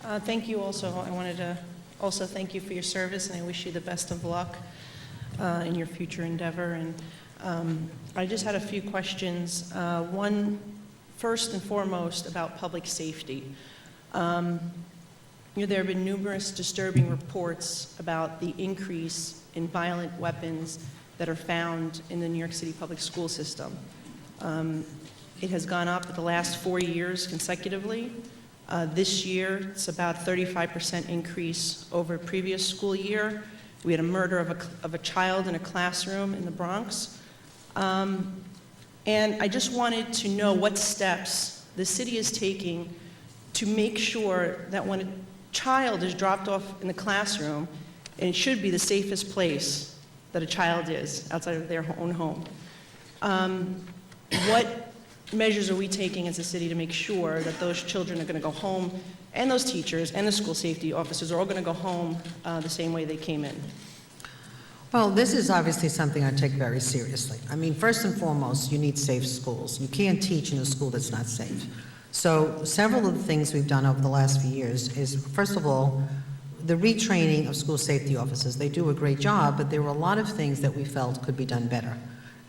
Thank you also. I wanted to also thank you for your service, and I wish you the best of luck in your future endeavor. And I just had a few questions. One, first and foremost, about public safety. There have been numerous disturbing reports about the increase in violent weapons that are found in the New York City public school system. It has gone up the last 4 years consecutively. This year, it's about a 35% increase over a previous school year. We had a murder of a child in a classroom in the Bronx. And I just wanted to know what steps the city is taking to make sure that when a child is dropped off in the classroom, and it should be the safest place that a child is outside of their own home, what measures are we taking as a city to make sure that those children are going to go home, and those teachers and the school safety officers are all going to go home the same way they came in? Well, this is obviously something I take very seriously. I mean, first and foremost, you need safe schools. You can't teach in a school that's not safe. So several of the things we've done over the last few years is, first of all, the retraining of school safety officers. They do a great job, but there were a lot of things that we felt could be done better.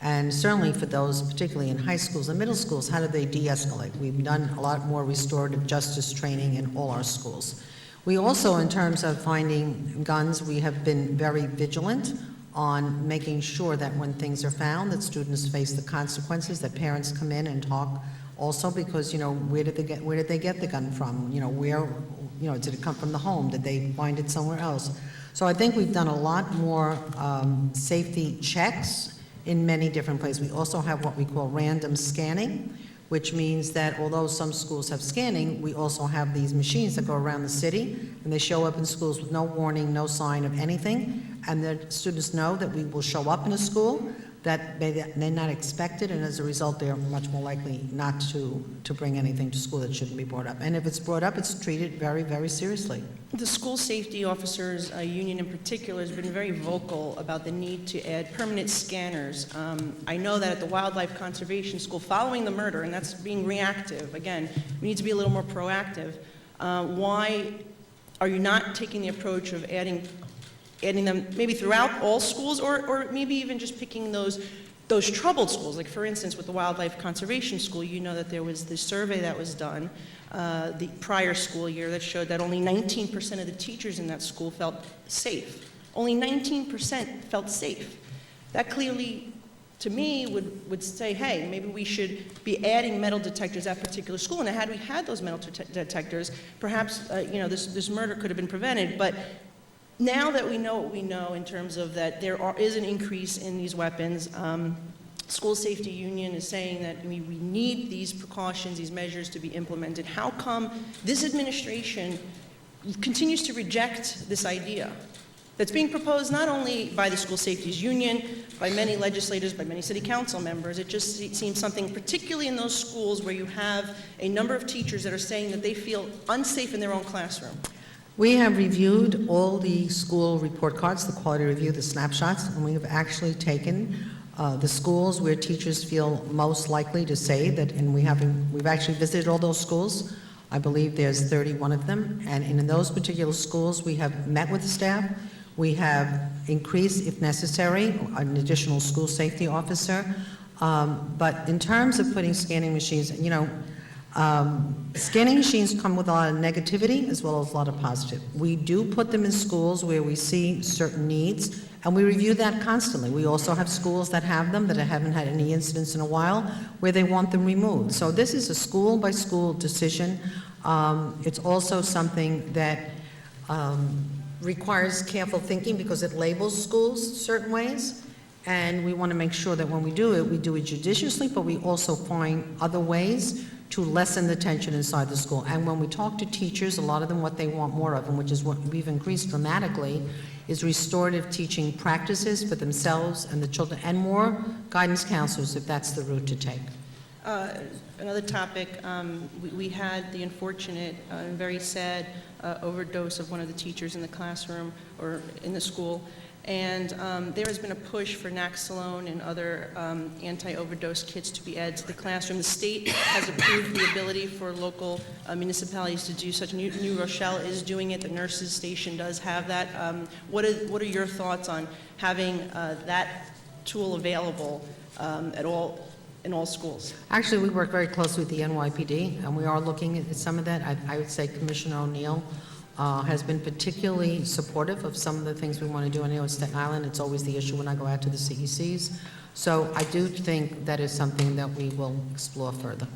And certainly for those, particularly in high schools and middle schools, how do they de-escalate? We've done a lot more restorative justice training in all our schools. We also, in terms of finding guns, we have been very vigilant on making sure that when things are found, that students face the consequences, that parents come in and talk also, because, where did they get the gun from? Did it come from the home? Did they find it somewhere else? So I think we've done a lot more safety checks in many different places. We also have what we call random scanning, which means that although some schools have scanning, we also have these machines that go around the city, and they show up in schools with no warning, no sign of anything, and the students know that we will show up in a school that they're not expected, and as a result, they're much more likely not to bring anything to school that shouldn't be brought up. And if it's brought up, it's treated very, very seriously. The school safety officers union in particular has been very vocal about the need to add permanent scanners. I know that at the Wildlife Conservation School, following the murder, and that's being reactive, again, we need to be a little more proactive. Why are you not taking the approach of adding them maybe throughout all schools, or maybe even just picking those troubled schools? Like, for instance, with the Wildlife Conservation School, you know that there was this survey that was done the prior school year that showed that only 19% of the teachers in that school felt safe. Only 19% felt safe. That clearly, to me, would say, hey, maybe we should be adding metal detectors at that particular school. And had we had those metal detectors, perhaps this murder could have been prevented. But now that we know what we know in terms of that there is an increase in these weapons, School Safety Union is saying that we need these precautions, these measures to be implemented. How come this administration continues to reject this idea that's being proposed not only by the School Safety Union, by many legislators, by many city council members? It just seems something, particularly in those schools where you have a number of teachers that are saying that they feel unsafe in their own classroom. We have reviewed all the school report cards, the quality review, the snapshots, and we have actually taken the schools where teachers feel most likely to say that, and we've actually visited all those schools. I believe there's 31 of them, and in those particular schools, we have met with the staff. We have increased, if necessary, an additional school safety officer. But in terms of putting scanning machines, scanning machines come with a lot of negativity as well as a lot of positive. We do put them in schools where we see certain needs, and we review that constantly. We also have schools that have them that haven't had any incidents in a while where they want them removed. So this is a school-by-school decision. It's also something that requires careful thinking because it labels schools certain ways. And we want to make sure that when we do it judiciously, but we also find other ways to lessen the tension inside the school. And when we talk to teachers, a lot of them, what they want more of, and which is what we've increased dramatically, is restorative teaching practices for themselves and the children, and more guidance counselors if that's the route to take. Another topic, we had the unfortunate and very sad overdose of one of the teachers in the classroom or in the school. And there has been a push for Naxalone and other anti-overdose kits to be added to the classroom. The state has approved the ability for local municipalities to do such. New Rochelle is doing it. The nurses station does have that. What are your thoughts on having that tool available in all schools? Actually, we work very closely with the NYPD, and we are looking at some of that. I would say Commissioner O'Neill has been particularly supportive of some of the things we want to do. I know at Staten Island, it's always the issue when I go out to the CECs. So I do think that is something that we will explore further.